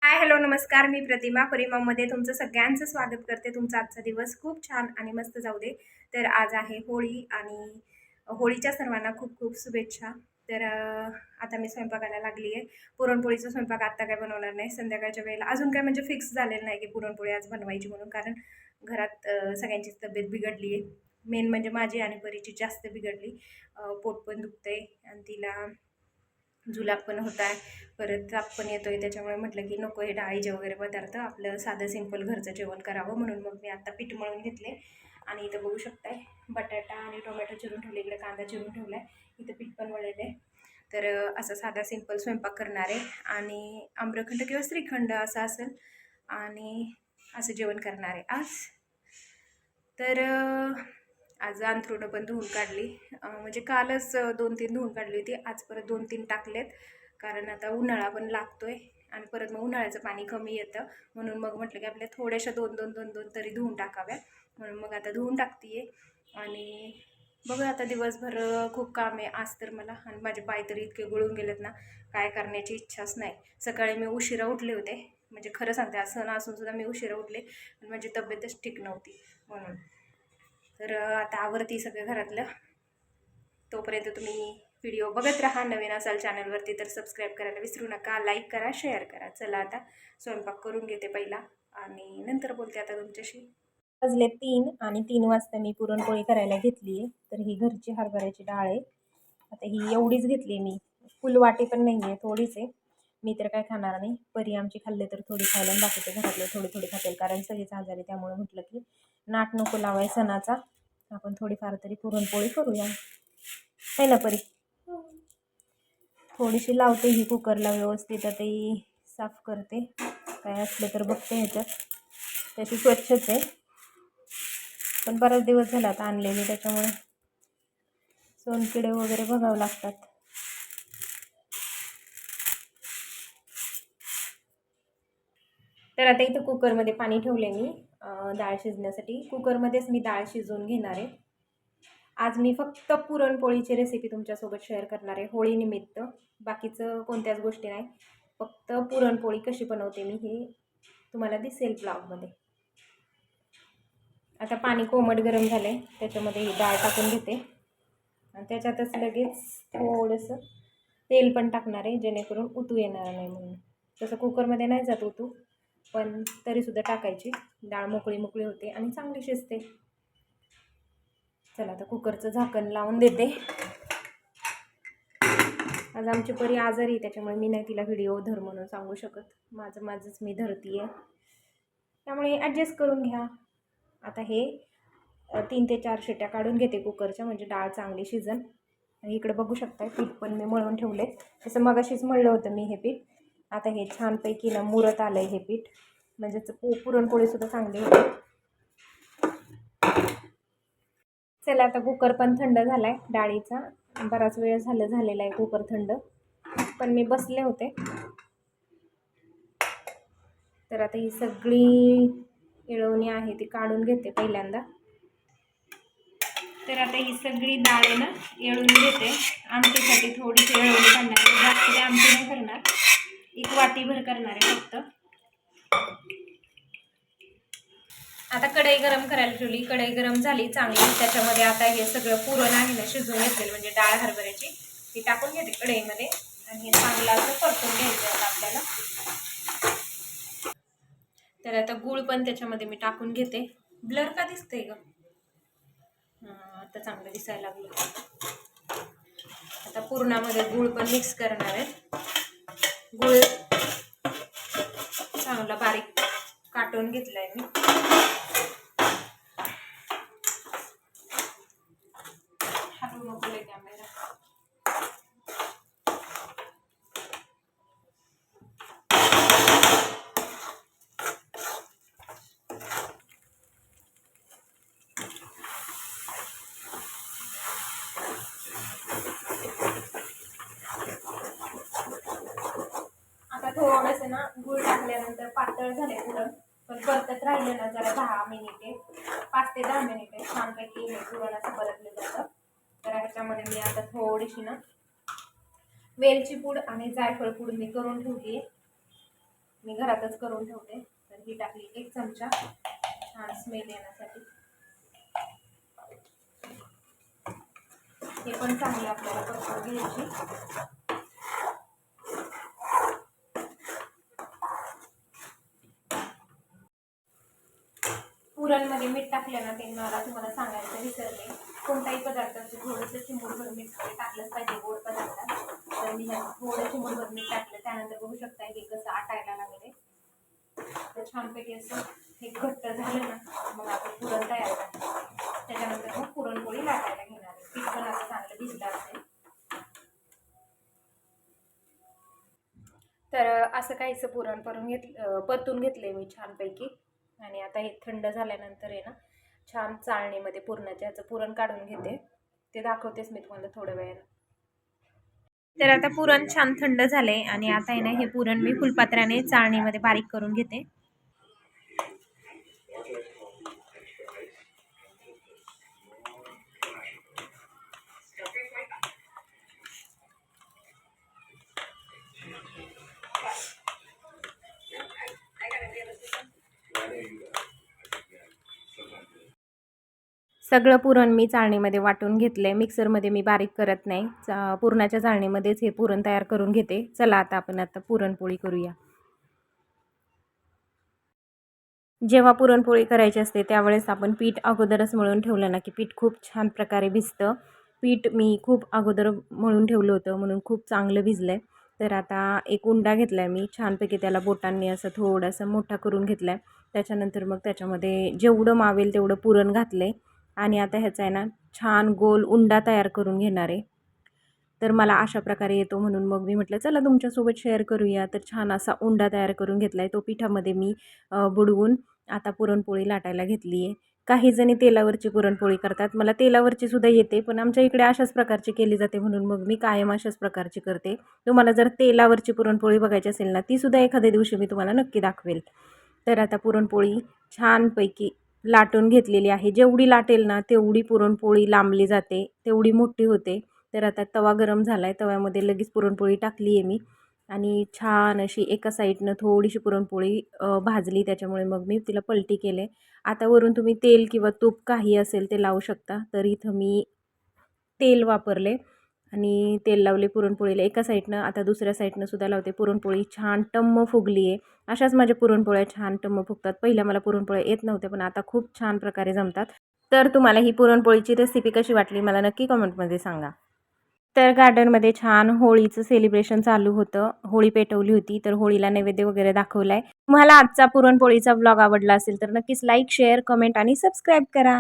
हाय, hello, नमस्कार. मी प्रतिमा परिमामध्ये तुमचं सगळ्यांचं स्वागत करते. तुमचा आजचा दिवस खूप छान आणि मस्त जाऊ दे. तर आज आहे होळी आणि होळीच्या सर्वांना खूप खूप शुभेच्छा. तर आता मी स्वयंपाकाला लागली आहे. पुरणपोळीचा स्वयंपाक आत्ता काय बनवणार नाही. संध्याकाळच्या वेळेला अजून काय म्हणजे फिक्स झालेलं नाही की पुरणपोळी आज बनवायची म्हणून. कारण घरात सगळ्यांचीच तब्येत बिघडली आहे. मेन म्हणजे माझी आणि परीची जास्त बिघडली. पोट पण दुखतंय आणि तिला जुलाब पण होत आहे, परत ताप पण येतोय. त्याच्यामुळे म्हटलं की नको हे डाळीचे वगैरे पदार्थ, आपलं साधं सिंपल घरचं जेवण करावं. म्हणून मग मी आता पीठ मळून घेतले आणि इथं बघू शकताय बटाटा आणि टोमॅटो चिरून ठेवले, इकडे कांदा चिरून ठेवला आहे, इथं पीठ पण मळलेलं आहे. तर असा साधा सिंपल स्वयंपाक करणार आहे आणि आम्रखंड किंवा श्रीखंड असं असेल आणि असं जेवण करणार आहे आज. तर आज अंथरुणं पण धुवून काढली. म्हणजे कालच 2-3 धुवून काढली होती. आज परत 2-3 टाकलेत. कारण आता उन्हाळा पण लागतोय आणि परत मग उन्हाळ्याचं पाणी कमी येतं. म्हणून मग म्हटलं की आपल्या थोड्याशा 2-2 तरी धुवून टाकाव्या. म्हणून मग आता धुवून टाकते आहे. आणि बघा आता दिवसभर खूप काम आहे आज तर मला. आणि माझे पाय तरी इतके गळून गेलेत ना, काय करण्याची इच्छाच नाही. सकाळी मी उशिरा उठले होते. म्हणजे खरं सांगते, आज सण असून सुद्धा मी उशिरा उठले आणि माझी तब्येतच ठीक नव्हती म्हणून. तर आता आवरती सगळं घरातलं. तोपर्यंत तुम्ही व्हिडिओ बघत राहा. नवीन असाल चॅनलवरती तर सबस्क्राईब करायला विसरू नका. लाईक करा, शेअर करा. चला आता स्वयंपाक करून घेते पहिला आणि नंतर बोलते आता तुमच्याशी. वाजले 3 आणि 3 वाजता मी पुरणपोळी करायला घेतली आहे. तर ही घरची हरभऱ्याची डाळ आहे. आता ही एवढीच घेतली मी, फुल वाटी पण नाही आहे, थोडीच आहे. मी तर काय खाणार नाही. परी आमची खाल्ले तर थोडी खायला आणि बाकीचे घरातले थोडी थोडी खातील, कारण सगळीच आजारी. त्यामुळे म्हटलं की नाट नको लावाय सणाचा, आपण थोडीफार तरी पुरणपोळी करूया. आहे ना परी? थोडीशी लावते ही कुकरला व्यवस्थित. आता ही साफ करते, काय असलं तर बघते ह्याच्यात. त्याची स्वच्छच आहे, पण बराच दिवस झाला आता आणलेली, त्याच्यामुळे सोनकिडे वगैरे बघावं लागतात. तर आता इथं कुकरमध्ये पाणी ठेवले मी डाळ शिजण्यासाठी. कुकरमध्येच मी डाळ शिजवून घेणार आहे. आज मी फक्त पुरणपोळीची रेसिपी तुमच्यासोबत शेअर करणार आहे होळीनिमित्त. बाकीचं कोणत्याच गोष्टी नाही, फक्त पुरणपोळी कशी बनवते मी हे तुम्हाला दिसेल ब्लॉगमध्ये. आता पाणी कोमट गरम झालं आहे, त्याच्यामध्ये ही डाळ टाकून घेते आणि त्याच्यातच लगेच थोडंसं तेल पण टाकणार आहे, जेणेकरून उतू येणार नाही म्हणून. तसं कुकरमध्ये नाही जात उतू, पण तरीसुद्धा टाकायची. डाळ मोकळी मोकळी होते आणि चांगली शिजते. चला आता कुकरचं झाकण लावून देते. आज आमची परी आजारी, त्याच्यामुळे मी नाही तिला व्हिडिओ धर म्हणून सांगू शकत. माझंच मी धरती आहे, त्यामुळे ॲडजस्ट करून घ्या. आता हे 3 ते 4 शिट्ट्या काढून घेते कुकरच्या, म्हणजे डाळ चांगली शिजन. आणि इकडे बघू शकता पीठ पण मी मळून ठेवले. तसं मगाशीच मळलं होतं मी हे पीठ. आता हे छानपैकी ना मुरत आलं आहे हे पीठ, म्हणजेच पुरणपोळीसुद्धा चांगली होते. चला आता कुकर पण थंड झाला आहे डाळीचा. बराच वेळ झालेला आहे कुकर थंड, पण मी बसले होते. तर आता ही सगळी येळवणी आहे ती काढून घेते पहिल्यांदा. तर आता ही सगळी डाळ आहे ना येळून घेते. आमटीसाठी थोडीशी येळवणी काढणार आहे, जास्त ते आमटी नाही करणार, 1 वाटीभर करणार आहे फक्त. आता कढई गरम करायला ठेवली. कढई गरम झाली चांगली. त्याच्यामध्ये आता हे सगळं पुरण आहे ना शिजवून घेतलेलं, म्हणजे डाळ हरभऱ्याची, ती टाकून घेते कढईमध्ये आणि हे चांगलं असं परतून घ्यायचं आता आपल्याला. तर आता गूळ पण त्याच्यामध्ये मी टाकून घेते. ब्लर का दिसतंय ग? आता चांगलं दिसायला लागलं. आता पुरणामध्ये गूळ पण मिक्स करणार आहे. गूळ चांगला बारीक काटून घेतलाय मी. हलवू नको लय कॅमेरा. आता थोडंसं ना गूळ टाकल्यानंतर पातळ झाले पुरण, पण परतत राहिले ना जरा 10 मिनिटे, 5 ते 10 मिनिटे छानपैकी हे पुरण असं परतलं जातं. तर ह्याच्यामध्ये मी आता थोडीशी ना वेलची पूड आणि जायफळ पूड मी करून ठेवली. मी घरातच करून ठेवते. तर ही टाकली 1 चमचा छान स्मेल येण्यासाठी. हे पण चांगलं आपल्याला परतून घ्यायची. पुरणमध्ये मीठ टाकलं ना, ते मला तुम्हाला सांगायचं विसरले. कोणताही पदार्थाचं थोडंसं चिमूटभर मीठ टाकलंच पाहिजे गोड पदार्थात. तर मी थोडं चिमूटभर मीठ टाकलं. त्यानंतर बघू शकता हे कसं आटायला लागले. तर छानपैकी असं हे घट्ट झालं ना, मग आपण पुरण तयार करतो. त्याच्यानंतर मग पुरणपोळी लाटायला घेणार आहे. पीठ पण आता चांगलं भिजलं असेल. तर असं काहीसं पुरण परतून घेतलंय मी छानपैकी. आणि आता हे थंड झाल्यानंतर आहे ना, छान चाळणीमध्ये पुरणाच्या याचं पुरण काढून घेते. ते दाखवतेच मी तुम्हाला थोड्या वेळानं. तर आता पुरण छान थंड झाले आणि आता आहे ना, हे पुरण मी फुलपात्राने चाळणीमध्ये बारीक करून घेते. सगळं पुरण मी चाळणीमध्ये वाटून घेतलंय. मिक्सरमध्ये मी बारीक करत नाही. पुरणाच्या चाळणीमध्येच हे पुरण तयार करून घेते. चला आपण आता पुरणपोळी करूया. जेव्हा पुरणपोळी करायची असते त्यावेळेस आपण पीठ अगोदरच मळून ठेवलं ना, की पीठ खूप छान प्रकारे भिजतं. पीठ मी खूप अगोदर मळून ठेवलं होतं म्हणून खूप चांगलं भिजलं आहे. तर आता एक उंडा घेतला आहे मी छानपैकी, त्याला बोटांनी असं थोडासा मोठा करून घेतला आहे. त्याच्यानंतर मग त्याच्यामध्ये जेवढं मावेल तेवढं पुरण घातलं आहे आणि आता ह्याचा आहे ना, छान गोल उंडा तयार करून घेणार आहे. तर मला अशा प्रकारे येतो म्हणून मग मी म्हटलं चला तुमच्यासोबत शेअर करूया. तर छान असा उंडा तयार करून घेतला आहे. तो पिठामध्ये मी बुडवून आता पुरणपोळी लाटायला घेतली आहे. काही जणी तेलावरची पुरणपोळी करतात. मला तेलावरची सुद्धा येते, पण आमच्या इकडे अशाच प्रकारची केली जाते म्हणून मग मी कायम अशाच प्रकारची करते. तुम्हाला जर तेलावरची पुरणपोळी बघायची असेल ना, तीसुद्धा एखाद्या दिवशी मी तुम्हाला नक्की दाखवेल. तर आता पुरणपोळी छानपैकी लाटून घेतलेली आहे. जेवढी लाटेल ना तेवढी पुरणपोळी लांबली जाते, तेवढी मोठी होते. तर आता तवा गरम झाला आहे. तव्यामध्ये लगेच पुरणपोळी टाकली आहे मी आणि छान अशी एका साईडनं थोडीशी पुरणपोळी भाजली. त्याच्यामुळे मग मी तिला पलटी केले. आता वरून तुम्ही तेल किंवा तूप काही असेल ते लावू शकता. तर इथं मी तेल वापरले आणि तेल लावले पुरणपोळीला एका साईडनं. आता दुसऱ्या साईडनं सुद्धा लावते. पुरणपोळी छान टम्म फुगली आहे. अशाच माझ्या पुरणपोळ्या छान टम्म फुगतात. पहिल्या मला पुरणपोळ्या येत नव्हत्या, पण आता खूप छान प्रकारे जमतात. तर तुम्हाला ही पुरणपोळीची रेसिपी कशी वाटली मला नक्की कमेंटमध्ये सांगा. तर गार्डनमध्ये छान होळीचं सेलिब्रेशन चालू होतं. होळी पेटवली होती, तर होळीला नैवेद्य वगैरे दाखवला आहे. तुम्हाला आजचा पुरणपोळीचा व्लॉग आवडला असेल तर नक्कीच लाईक, शेअर, कमेंट आणि सबस्क्राईब करा.